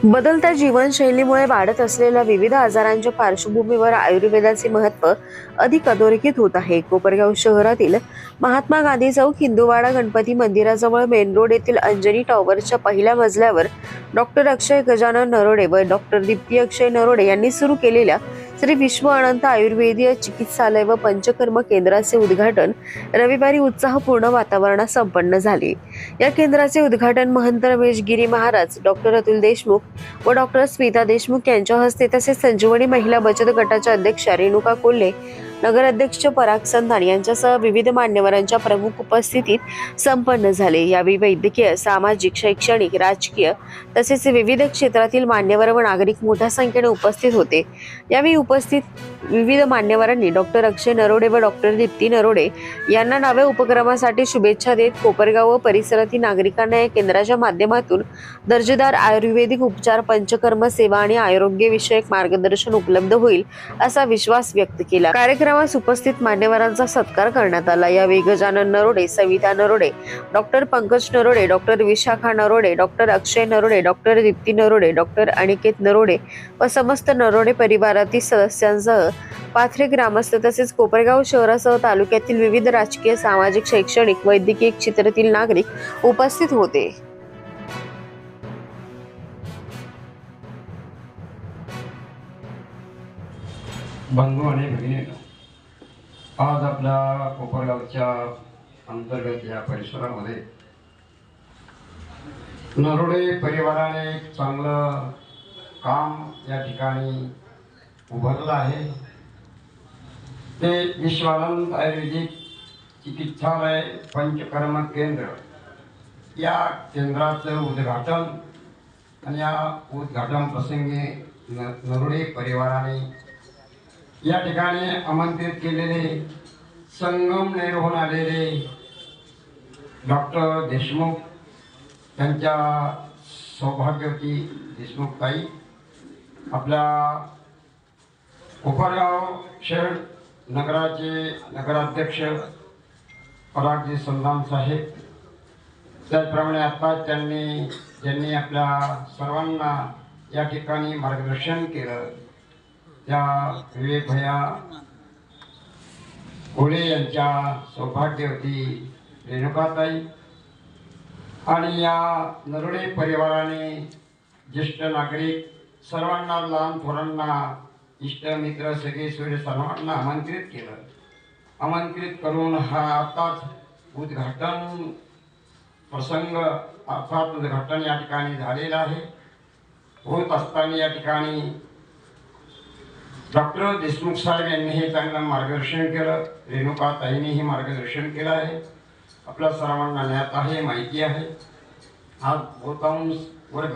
बदलत्या जीवनशैलीमुळे वाढत असलेल्या विविध आजारांच्या पार्श्वभूमीवर आयुर्वेदाचे महत्त्व अधिक अधोरेखित होत आहे. कोपरगाव शहरातील महात्मा गांधी चौक हिंदूवाडा गणपती मंदिराजवळ मेन रोड येथील अंजनी टॉवरच्या पहिल्या मजल्यावर डॉक्टर अक्षय गजानन नरोडे व डॉक्टर दीप्ती अक्षय नरोडे यांनी सुरू केलेल्या श्री विश्व अनंत आयुर्वेदीय चिकित्सालय व पंचकर्म केंद्राचे उद्घाटन रविवारी उत्साहपूर्ण वातावरणात संपन्न झाले. या केंद्राचे उद्घाटन महंत रमेश गिरी महाराज, डॉक्टर अतुल देशमुख व डॉक्टर स्मिता देशमुख यांच्या हस्ते तसेच संजीवनी महिला बचत गटाच्या अध्यक्षा रेणुका कोल्हे, नगराध्यक्ष पराग संधान यांच्यासह विविध मान्यवरांच्या प्रमुख उपस्थितीत संपन्न झाले. यावेळी वैद्यकीय, सामाजिक, शैक्षणिक, राजकीय तसेच विविध क्षेत्रातील मान्यवर व नागरिक मोठ्या संख्येने उपस्थित होते. यावेळी उपस्थित विविध मान्यवरांनी डॉक्टर अक्षय नरोडे व डॉक्टर दीप्ती नरोडे यांना नव्या उपक्रमासाठी शुभेच्छा देत कोपरगाव व परिसरातील नागरिकांना या केंद्राच्या माध्यमातून दर्जेदार आयुर्वेदिक उपचार, पंचकर्म सेवा आणि आरोग्यविषयक मार्गदर्शन उपलब्ध होईल असा विश्वास व्यक्त केला. कार्यक्रमास उपस्थित मान्यवरांचा सत्कार करण्यात आला. यावेळी Gajanan Narode, Savita Narode, doctor Pankaj Narode, doctor Vishakha Narode, doctor Akshay Narode, doctor Deepti Narode, doctor Aniket Narode व समस्त नरोडे परिवारातील सदस्यांसह पाथरे ग्रामस्थ तसेच कोपरगाव शहरासह तालुक्यातील विविध राजकीय, सामाजिक, शैक्षणिक, वैद्यकीय क्षेत्रातील नागरिक उपस्थित होते. बंधू आणि भगिनी, आज आपल्या कोपरगावच्या अंतर्गत या परिसरामध्ये नरोडे परिवाराने एक चांगलं काम या ठिकाणी उभारलं आहे. ते विश्वानंद आयुर्वेदिक चिकित्सालय पंचकर्म केंद्र या केंद्राचं उद्घाटन आणि या उद्घाटन प्रसंगी नरोडे परिवाराने या ठिकाणी आमंत्रित केलेले संगमनेरहून आलेले डॉक्टर देशमुख, त्यांच्या सौभाग्यवती देशमुख ताई, आपल्या कोपरगाव शहर नगराचे नगराध्यक्ष परागजी संधान साहेब, त्याचप्रमाणे आता ज्यांनी आपल्या सर्वांना या ठिकाणी मार्गदर्शन केलं त्या विवेक भैया कोळे यांच्या सौभाग्यवती रेणुकाताई आणि या नरोडे परिवाराने ज्येष्ठ नागरिक सर्वांना, लहान थोरांना, इष्टमित्र, सगळे सोयरे सर्वांना आमंत्रित केलं. आमंत्रित करून हा आताच उद्घाटन प्रसंग अर्थात उद्घाटन या ठिकाणी झालेला आहे. होत असताना या ठिकाणी डॉक्टर देशमुख साहेब यांनी हे चांगलं मार्गदर्शन केलं, रेणुकाताईंनीही मार्गदर्शन केलं आहे. आपल्या सर्वांना ज्ञात आहे, माहिती आहे. हा बहुतांश वर्ग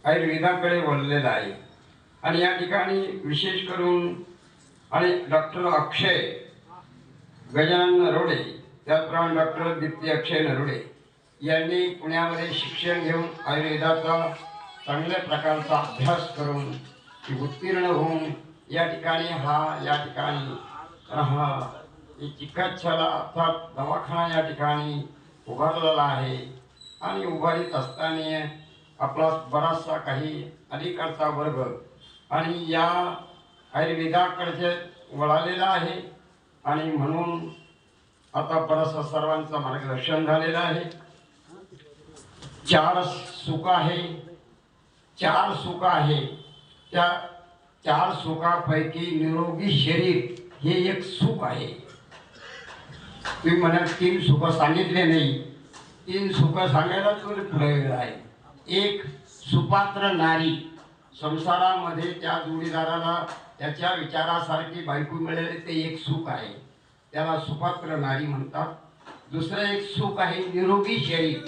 आयुर्वेदाकडे वळलेला आहे आणि या ठिकाणी विशेष करून आणि डॉक्टर अक्षय गजानन नरोडे, त्याचप्रमाणे डॉक्टर दीप्ती अक्षय नरोडे यांनी पुण्यामध्ये शिक्षण घेऊन आयुर्वेदाचा चांगल्या प्रकारचा अभ्यास करून उत्तीर्ण होऊन या ठिकाणी चिकित्सालय अर्थात दवाखाना या ठिकाणी उभारलेला आहे. आणि उभारीत असताना आपला बराचसा काही अलीकडचा वर्ग आणि या आयुर्वेदाकडचे वळालेला आहे आणि म्हणून आता बराचसा सर्वांचं मार्गदर्शन झालेलं आहे. चार सुख आहे. त्या चार सुखापैकी निरोगी शरीर हे एक सुख आहे. तुम्ही म्हणाल 3 सुख सांगितले नाही, 3 सुख सांगायला तर पुढे वेळ आहे. एक, सुपात्र नारी, संसारामध्ये त्या जोडीदाराला त्याच्या विचारासारखी बायको मिळाली ते एक सुख आहे, त्याला सुपात्र नारी म्हणतात. दुसरं एक सुख आहे निरोगी शरीर,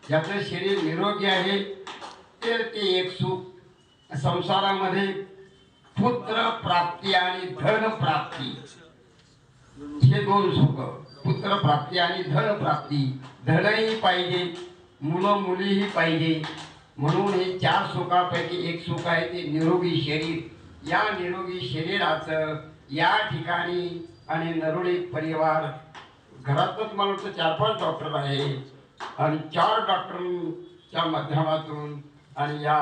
ज्याचं शरीर निरोगी आहे तर ते एक सुख. संसारामध्ये पुत्र प्राप्ती आणि धन प्राप्ती हे 2 सुख. पुत्र प्राप्ती आणि धन प्राप्ती, धनही पाहिजे, मुलं मुलीही पाहिजे, म्हणून हे 4 सुखापैकी एक सुख आहे ते निरोगी शरीर. या निरोगी शरीराचं या ठिकाणी आणि नरोडे परिवार घरातच मला वाटतं 4-5 डॉक्टर आहे आणि 4 डॉक्टरांच्या माध्यमातून आणि या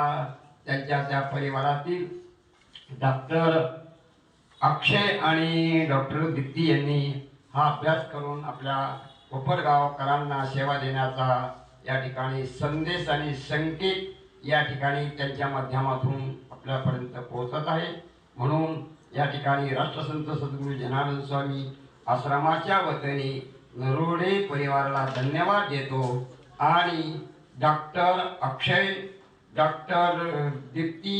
त्यांच्या त्या परिवारातील डॉक्टर अक्षय आणि डॉक्टर दीप्ती यांनी हा अभ्यास करून आपल्या कोपरगावकरांना सेवा देण्याचा या ठिकाणी संदेश आणि संकेत या ठिकाणी त्यांच्या माध्यमातून आपल्यापर्यंत पोहोचत आहे. म्हणून या ठिकाणी राष्ट्रसंत सद्गुरू जनार्दन स्वामी आश्रमाच्या वतीने नरोडे परिवाराला धन्यवाद देतो आणि डॉक्टर अक्षय डॉक्टर दीप्ती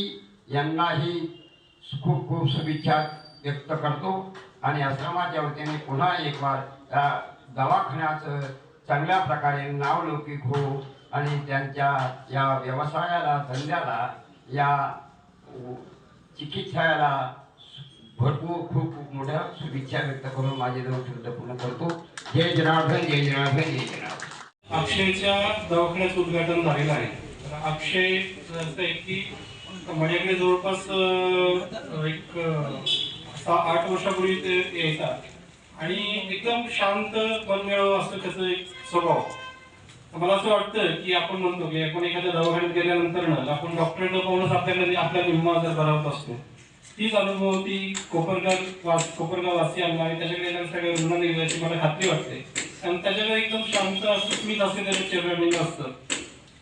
यांनाही खूप खूप शुभेच्छा व्यक्त करतो आणि आश्रमाच्या वतीने पुन्हा एक बार या दवाखान्याचं चांगल्या प्रकारे नावलौकिक हो आणि त्यांच्या या व्यवसायाला धंद्याला या चिकित्सायाला भरपूर खूप खूप मोठ्या शुभेच्छा व्यक्त करून माझे दोन शब्द पूर्ण करतो. जय जनार्दन जय जनार्दन जय जनार्दन. अक्षयच्या दवाखान्याचं उद्घाटन झालेलं आहे. तर अक्षय असं आहे की माझ्याकडे जवळपास एक 6-8 वर्षापूर्वी ते यायचा आणि एकदम शांत मनमिळावं असं त्याचं एक स्वभाव. मला असं वाटतं की आपण म्हणतो की आपण एखाद्या दवाखान्यात गेल्यानंतर ना आपण डॉक्टरला पाहूनच आपल्या निम्मा आजार बरावत असतो. तीच अनुभव ती कोपरगाव वासियांना आणि त्याच्याकडे येणाऱ्या सगळ्या रुग्णांना याची मला खात्री वाटते. कारण त्याच्याकडे एकदम शांत सुस्मित असे त्याच्या चेहऱ्यावर असतं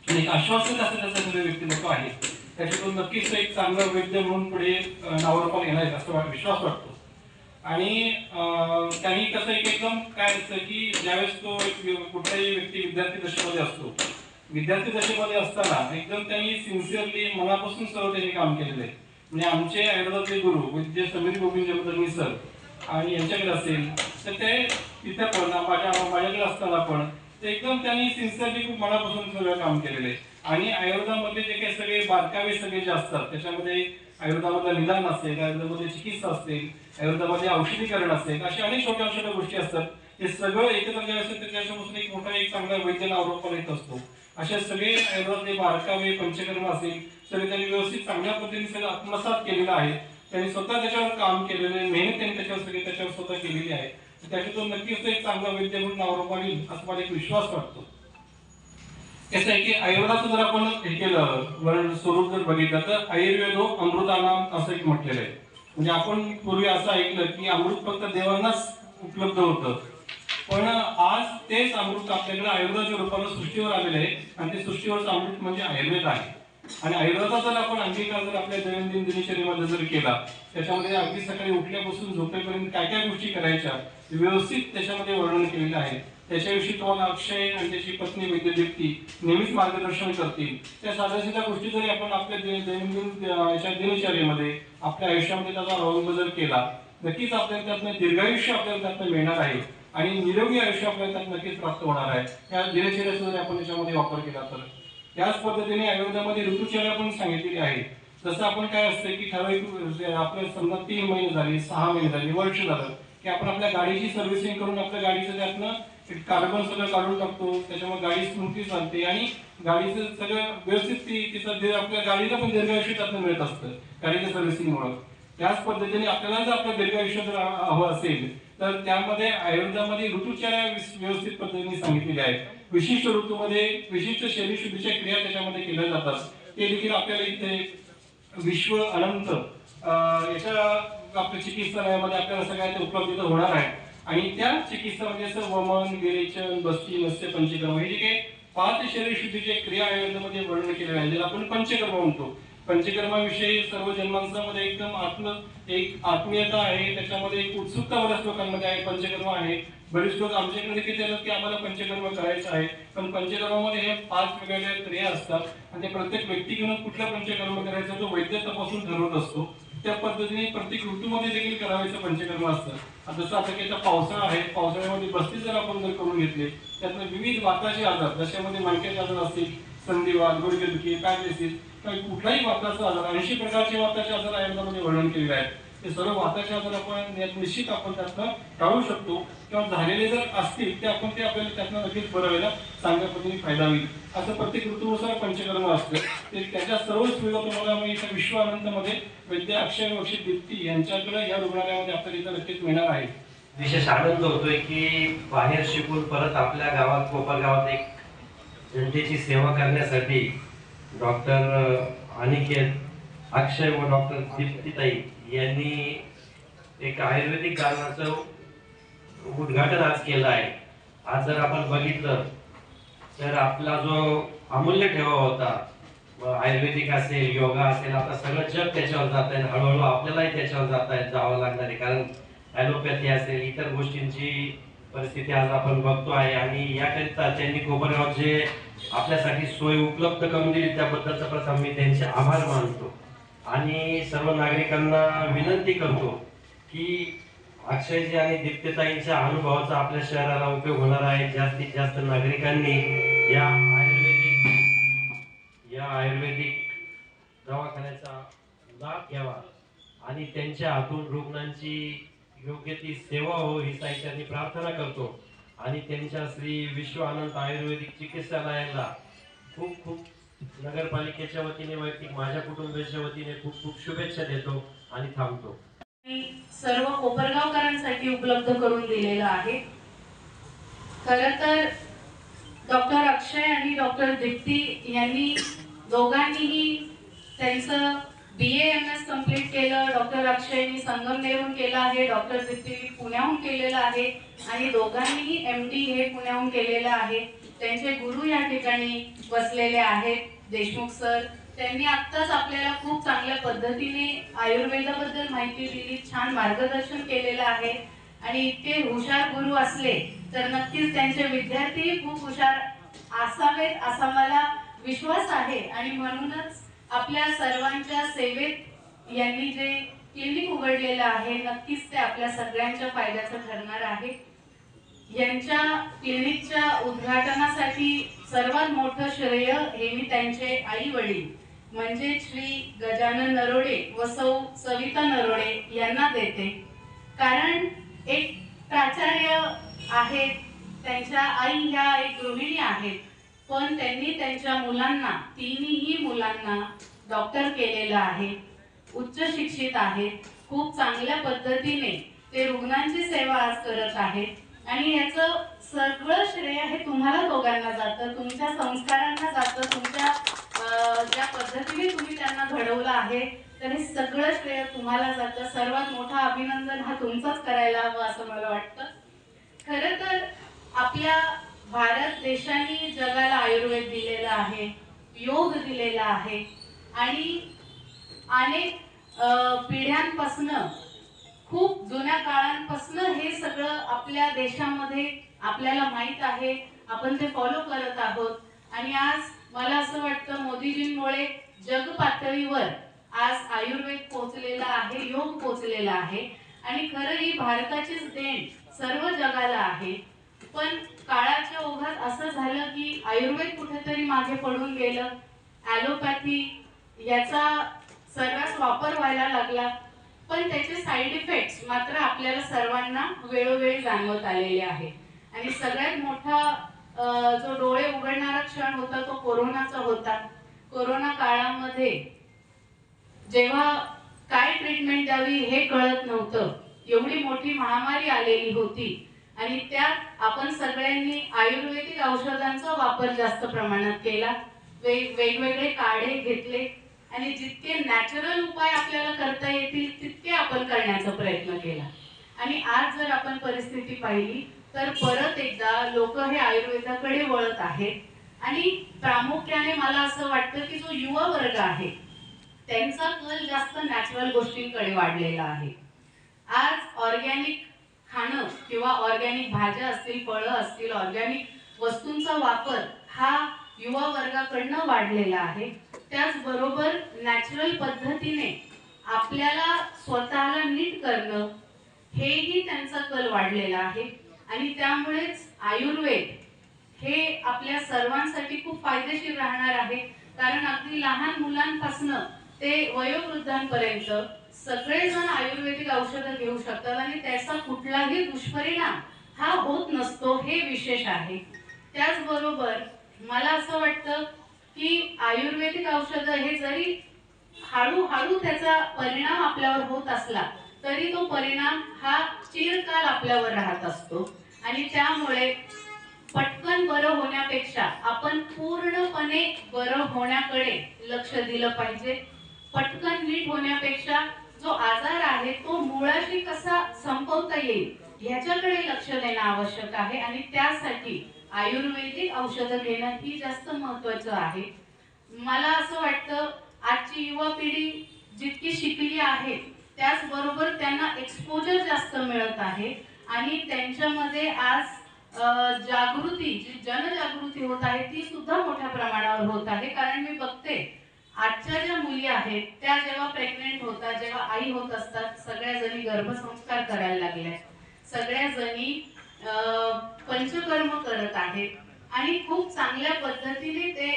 आणि एक आश्वासक असं त्याचं सगळं व्यक्तिमत्व आहे. त्याच्यातून नक्कीच एक चांगला वैद्य म्हणून पुढे नावारूपाला येणार असं विश्वास वाटतो. आणि त्यांनी कसं एकदम काय असतं की ज्यावेळेस तो कुठलाही व्यक्ती विद्यार्थी दशेमध्ये असतो, विद्यार्थी दशेमध्ये असताना एकदम त्यांनी सिन्सिअरली मनापासून सर्व त्यांनी काम केलेलं आहे. म्हणजे आमचे आयुर्वेदातले गुरु वैद्य समीर गोविंद जमदग्नी सर आणि यांच्याकडे असेल तर ते तिथे पण माझ्याकडे असताना पण ते एकदम त्यांनी सिन्सिअरली खूप मनापासून सगळं काम केलेलं आहे. आणि आयुर्वेदामध्ये जे काही सगळे बारकावे सगळे जे असतात त्याच्यामध्ये आयुर्वेदामधलं निदान असेल, आयुर्वेदामध्ये चिकित्सा असेल, आयुर्वेदामध्ये औषधीकरण असेल, अशा अनेक छोट्या छोट्या गोष्टी असतात. हे सगळं एकत्र जे असेल त्याच्यापासून एक मोठा एक चांगला वैद्य नावारूपाला येत असतो. अशा सगळे आयुर्वेदातले बारकावे पंचकर्म असेल सगळे त्यांनी व्यवस्थित चांगल्या पद्धतीने सगळं आत्मसात केलेलं आहे. त्यांनी स्वतः त्याच्यावर काम केलेलं आहे, मेहनत त्यांनी त्याच्यावर स्वतः केलेली आहे. त्याच्यातून नक्कीच एक चांगला वैद्य म्हणून नावारूपाला येईल असं मला एक विश्वास वाटतो. कसं आहे की आयुर्वेदाचं जर आपण हे केलं स्वरूप जर बघितलं तर आयुर्वेदो अमृतानाम असं एक म्हटलेलं आहे. म्हणजे आपण पूर्वी असं ऐकलं की अमृत फक्त देवांनाच उपलब्ध होतं, पण आज तेच अमृत आपल्याकडे आयुर्वेदाच्या रूपानं सृष्टीवर आलेलं आहे आणि ते सृष्टीवरचं अमृत म्हणजे आयुर्वेद आहे. आणि आयुर्वेदाचा जर आपण अंगीकार जर आपल्या दैनंदिन दिनचर्येमध्ये जर केला त्याच्यामध्ये अगदी सकाळी उठल्यापासून झोपेपर्यंत काय काय गोष्टी करायच्या व्यवस्थित त्याच्यामध्ये वर्णन केलेलं आहे. त्याच्याविषयी तुम्हाला अक्षय आणि त्याची पत्नी वैद्य दीप्ती नेहमीच मार्गदर्शन करतील. त्या साध्या गोष्टी जरी आपण आपल्या दैनंदिन दिनचर्येमध्ये आपल्या आयुष्यामध्ये त्याचा अवलंब जर केला नक्कीच आपल्याला त्यातनं दीर्घायुष्य आपल्याला त्यातनं मिळणार आहे आणि निरोगी आयुष्य आपल्याला त्यात नक्कीच प्राप्त होणार आहे. या दिनचर्येचा जर आपण त्याच्यामध्ये वापर केला तर त्याच पद्धतीने आयुर्वेदामध्ये ऋतुचर्या पण सांगितलेली आहे. जसं आपण काय असतं की ठराविक आपल्या समजा 3 महिने झाले, 6 महिने झाले, वर्ष झालं की आपण आपल्या गाडीची सर्व्हिसिंग करून आपल्या गाडीचं त्यातनं कार्बन सगळं काढून टाकतो. त्याच्यामुळे गाडी स्मूथली चालते आणि गाडीचं सगळं व्यवस्थित आपल्या गाडीला पण दीर्घायुष्य त्यातनं मिळत असतं गाडीच्या सर्व्हिसिंगमुळे. त्याच पद्धतीने आपल्याला जर आपलं दीर्घायुष्य जर हवं असेल तर त्यामध्ये आयुर्वेदामध्ये ऋतुचर्या व्यवस्थित पद्धतीने सांगितलेली आहे. विशिष्ट ऋतूमध्ये विशिष्ट शरीर शुद्धीच्या क्रिया त्याच्यामध्ये केल्या जातात. ते देखील आपल्याला इथे विश्व अनंत याच्या आपल्या चिकित्सालयामध्ये आपल्याला सगळ्या ते उपलब्ध होणार आहे. आणि त्या चिकित्सामध्ये असं वमन, विरेचन, बस्ती, नस्य, पंचकर्म हे जे काही 5 शरीर शुद्धीच्या क्रिया आयुर्वेदामध्ये वर्णन केलेले आहे ज्याला आपण पंचकर्म म्हणतो. पंचकर्माविषयी सर्व जन्मांमध्ये एकदम एक आत्मीयता आहे, त्याच्यामध्ये एक उत्सुकता बऱ्याच लोकांमध्ये आहे. पंचकर्म आहे, बरेच लोक आमच्याकडे देखील येतात की आम्हाला पंचकर्म करायचं आहे. पण पंचकर्मामध्ये हे 5 वेगवेगळ्या क्रिया असतात आणि ते प्रत्येक व्यक्तीकडून कुठला पंचकर्म करायचा तो वैद्य तपासून ठरवत असतो. त्या पद्धतीने प्रत्येक ऋतूमध्ये देखील करायचं पंचकर्म असतं. जसं आता की पावसाळा आहे, पावसाळ्यामध्ये बस्ती जर आपण जर करून घेतले त्यातनं विविध वाताचे आजार जशामध्ये मणक्याचे आजार असतील, संधिवात, गुडघेदुखी, पॅरालिसिस, कुठलाही वाताचा आजार 80 प्रकारचे वाताचे आजार आयुर्वेदामध्ये वर्णन केलेले आहेत. ते सर्व वाताचे आजार आपण निश्चित आपण त्यातनं टाळू शकतो किंवा झालेले जर असतील ते आपण ते आपल्याला त्यातनं नक्कीच बरं व्हायला चांगल्या पद्धतीने फायदा होईल. असं प्रत्येक ऋतूनुसार पंचकर्म असतं. ते त्याच्या सर्व सुविधा तुम्हाला मी इथं विश्व अनंतमध्ये वैद्य अक्षय अक्षय दीप्ती यांच्याकडे या रुग्णालयामध्ये आपल्याला इथं नक्कीच मिळणार आहे. विशेष आनंद होतोय की बाहेर शिकून परत आपल्या गावात कोपरगावात एक जनतेची सेवा करण्यासाठी डॉक्टर अनिकेत अक्षय व डॉक्टर दीप्तीताई यांनी एक आयुर्वेदिक गार्डनचं उद्घाटन आज केलं आहे. आज जर आपण बघितलं तर आपला जो अमूल्य ठेवा होता, आयुर्वेदिक असेल, योगा असेल, आता सगळं जग त्याच्यावर जात आहे. हळूहळू आपल्यालाही त्याच्यावर जावं लागणार आहे, कारण ॲलोपॅथी असेल, इतर गोष्टींची परिस्थिती आज आपण बघतो आहे. आणि याकरिता त्यांनी कोपरगाव जे आपल्यासाठी सोय उपलब्ध करून दिली त्याबद्दलचा प्रथम मी त्यांचे आभार मानतो आणि सर्व नागरिकांना विनंती करतो की अक्षयजी आणि दीप्तीताईंच्या अनुभवाचा आपल्या शहराला उपयोग होणार आहे. जास्तीत जास्त नागरिकांनी या आयुर्वेदिक दवाखान्याचा लाभ घ्यावा आणि त्यांच्या हातून रुग्णांची योग्य ती सेवा हो ही साहित्याने प्रार्थना करतो. आणि त्यांच्या श्री विश्व आनंद आयुर्वेदिक चिकित्सालयाला खूप खूप नगरपालिकेच्या वतीने, वैयक्तिक माझ्या कुटुंबाच्या वतीने खूप खूप शुभेच्छा देतो आणि थांबतो. सर्व कोपरगावकरांसाठी उपलब्ध करून दिलेलं आहे. खरं तर डॉक्टर अक्षय आणि डॉक्टर दीप्ती यांनी दोघांनीही त्यांचं BA-MS कंप्लीट केलं. डॉक्टर अक्षयनी संगमनेरहून केलं आहे, डॉक्टर दीप्तीनी पुण्याहून केलेलं आहे आणि दोघांनीही MD हे पुण्याहून केलेलं आहे. त्यांचे गुरु या ठिकाणी बसलेले आहेत, देशमुख सर. त्यांनी आत्ताच आपल्याला खूप चांगल्या पद्धतीने आयुर्वेदाबद्दल माहिती दिली, छान मार्गदर्शन केलेलं आहे. आणि इतके हुशार गुरु असले तर नक्कीच त्यांचे विद्यार्थी खूप हुशार असावेत असा मला विश्वास आहे. आणि म्हणूनच आपल्या सर्वांच्या सेवेत यांनी जे क्लिनिक उघडलेलं आहे नक्कीच ते आपल्या सगळ्यांच्या फायद्याचं ठरणार आहे. यांच्या क्लिनिकच्या उद्घाटनासाठी सर्वात मोठं श्रेय हे मी त्यांचे आई वडील म्हणजे श्री गजानन नरोडे व सौ सविता नरोडे यांना देते. कारण एक प्राचार्य आहेत, त्यांच्या आई ह्या एक गृहिणी आहेत, पण त्यांनी त्यांच्या मुलांना, तिन्ही मुलांना डॉक्टर केलेलं आहे, उच्च शिक्षित आहेत, खूप चांगल्या पद्धतीने ते रुग्णांची सेवा आज करत आहेत. आणि याचं सगळं श्रेय हे तुम्हाला दोघांना जातं, तुमच्या संस्कारांना जातं, तुमच्या ज्या पद्धतीने तुम्ही त्यांना घडवलं आहे तर हे सगळं श्रेय तुम्हाला जातं. सर्वात मोठा अभिनंदन हा तुमचाच करायला हवं असं मला वाटतं. खरं तर आपल्या भारत देशाने जगाला आयुर्वेद दिलेला आहे, योग दिलेला आहे आणि अनेक पिढ्यांपासनं, खूप जुन्या काळांपासनं हे सगळं आपल्या देशामध्ये आपल्याला माहीत आहे, आपण ते फॉलो करत आहोत. आणि आज मला असं वाटतं मोदीजींमुळे जग पातळीवर आज आयुर्वेद पोहोचलेला आहे, योग पोहोचलेला आहे. आणि खरं ही भारताचीच देण सर्व जगाला आहे. पण काळाच्या ओघात असं झालं की आयुर्वेद कुठेतरी मागे पडून गेलं, ॲलोपॅथी याचा सर्रास वापर व्हायला लागला. पण त्याचे साईड इफेक्ट्स मात्र आपल्याला सर्वांना वेळोवेळी जाणवत आलेले आहे. आणि सगळ्यात मोठा जो डोळे उघडणारा क्षण होता तो कोरोनाचा होता. कोरोना काळामध्ये जेव्हा काय ट्रीटमेंट द्यावी हे कळत नव्हतं, एवढी मोठी महामारी आलेली होती आणि त्यात आपण सगळ्यांनी आयुर्वेदिक औषधांचा वापर जास्त प्रमाणात केला, वेगवेगळे काढे घेतले आणि जितके नॅचरल उपाय आपल्याला करता येतील तितके आपण करण्याचा प्रयत्न केला. आणि आज जर आपण परिस्थिती पाहिली तर परत एकदा लोक हे आयुर्वेदाकडे वळत आहेत. आणि प्रामुख्याने मला असं वाटतं की जो युवा वर्ग आहे त्यांचा कल जास्त नॅचरल गोष्टींकडे वाढलेला आहे. आज ऑर्गॅनिक खाणं किंवा ऑर्गॅनिक भाज्या असतील, फळं असतील, ऑर्गॅनिक वस्तूंचा वापर हा युवा वर्गाकडनं वाढलेला आहे. त्याचबरोबर नॅचरल पद्धतीने आपल्याला स्वतःला नीट करणं हेही त्यांचा कल वाढलेला आहे. आणि त्यामुळेच आयुर्वेद हे आपल्या सर्वांसाठी खूप फायदेशीर राहणार आहे. कारण अगदी लहान मुलांपासनं ते वयोवृद्धांपर्यंत सगळेजण आयुर्वेदिक औषधं घेऊ शकतात आणि त्याचा कुठलाही दुष्परिणाम हा होत नसतो, हे विशेष आहे. त्याचबरोबर मला असं वाटतं की आयुर्वेदिक औषधं हे जरी हळूहळू त्याचा परिणाम आपल्यावर होत असला तरी तो परिणाम हा चिरकाल आपल्यावर राहत असतो. आणि त्यामुळे पटकन बरं होण्यापेक्षा आपण पूर्णपणे बरं होण्याकडे लक्ष दिलं पाहिजे. पटकन नीट होण्यापेक्षा जो आजार आहे तो मुळाशी कसा संपवता येईल ह्याच्याकडे लक्ष देणं आवश्यक आहे आणि त्यासाठी आयुर्वेदिक औषधं घेणं ही जास्त महत्त्वाचं आहे. मला असं वाटतं आजची युवा पिढी जितकी शिकली आहे त्याचबरोबर त्यांना एक्सपोजर जास्त मिळत आहे आणि त्यांच्यामध्ये आज जागृती जी जनजागृती होत आहे ती सुद्धा मोठ्या प्रमाणावर होत आहे. कारण मी बघते आजच्या ज्या मुली आहेत त्या जेव्हा प्रेग्नेंट होतात, जेव्हा आई होत असतात, सगळ्या जणी गर्भसंस्कार करायला लागल्या, सगळ्या जणी पंचकर्म करत आहेत आणि खूप चांगल्या पद्धतीने ते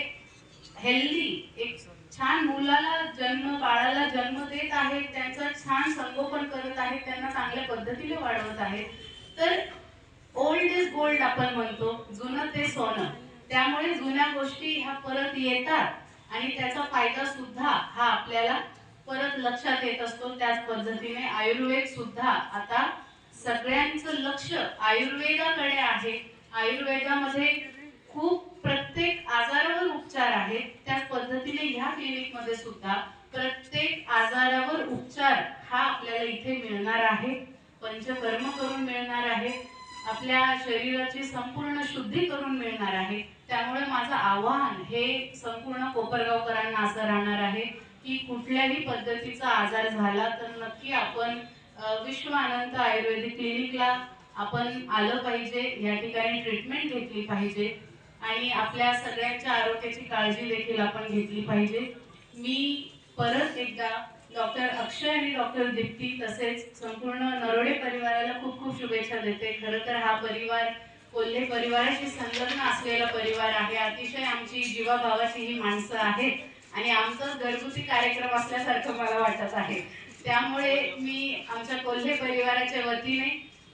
हेल्दी एक छान मुलाला बाळाला जन्म देत आहेत, त्यांचं छान संगोपन करत आहेत, त्यांना चांगल्या पद्धतीने वाढवत आहेत. तर ओल्ड इज गोल्ड आपण म्हणतो, जुनं ते सोनं. त्यामुळे जुन्या गोष्टी ह्या परत येतात आणि त्याचा फायदा सुद्धा हा आपल्याला परत लक्षात येत असतो. त्याच पद्धतीने आयुर्वेद सुद्धा आता सगळ्यांचं लक्ष आयुर्वेदाकडे आहे. आयुर्वेदामध्ये खूप प्रत्येक आजारावर उपचार आहेत. त्याच पद्धतीने ह्या क्लिनिकमध्ये सुद्धा प्रत्येक आजारावर उपचार हा आपल्याला इथे मिळणार आहे. पंचकर्म करून मिळणार आहे, आपल्या शरीराची संपूर्ण शुद्धी करून मिळणार आहे. त्यामुळे माझं आव्हान हे संपूर्ण कोपरगावकरांना असं राहणार आहे की कुठल्याही पद्धतीचा आजार झाला तर नक्की आपण विश्व अनंत आयुर्वेदिक क्लिनिकला आपण आलं पाहिजे, या ठिकाणी ट्रीटमेंट घेतली पाहिजे आणि आपल्या सगळ्यांच्या आरोग्याची काळजी देखील आपण घेतली पाहिजे. मी परत एकदा डॉक्टर अक्षय आणि डॉक्टर दीप्ती तसेच संपूर्ण नरोडे परिवाराला खूप खूप शुभेच्छा देते. खरं तर हा परिवार कोल्हे परिवाराशी संलग्न असलेला परिवार आहे. अतिशय आमची जीवाभावाची ही माणसं आहेत आणि आमचाच घरगुती कार्यक्रम असल्यासारखं मला वाटत आहे. त्यामुळे मी आमच्या कोल्हे परिवाराच्या वतीने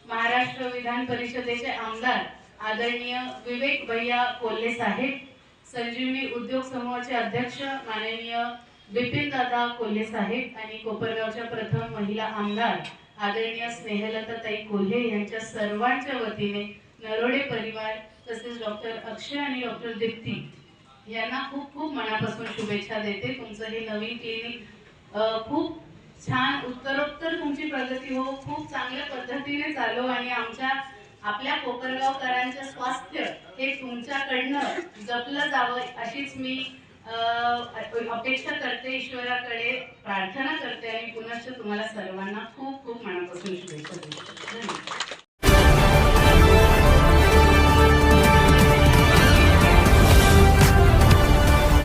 महाराष्ट्र विधान परिषदेचे आमदार आदरणीय विवेक भैया कोल्हे साहेब, संजीवनी उद्योग समूहाचे अध्यक्ष माननीय बिपिन दादा कोल्हे साहेब आणि कोपरगावच्या प्रथम महिला आमदार आदरणीय स्नेहलताताई कोल्हे यांच्या सर्वांच्या वतीने नरोडे परिवार तसेच डॉक्टर अक्षय आणि डॉक्टर दीप्ती यांना खूप खूप मनापासून शुभेच्छा देते. तुमचं हे नवीन क्लिनिक खूप छान उत्तरोत्तर तुमची प्रगती हो, खूप चांगल्या पद्धतीने चालू आणि आपल्या कोपरगावकरांचं स्वास्थ्य हे तुमच्याकडनं जपलं जावं अशीच मी अपेक्षा करते, ईश्वराकडे प्रार्थना करते आणि पुनश्च तुम्हाला सर्वांना खूप खूप मनापासून शुभेच्छा देते. धन्यवाद.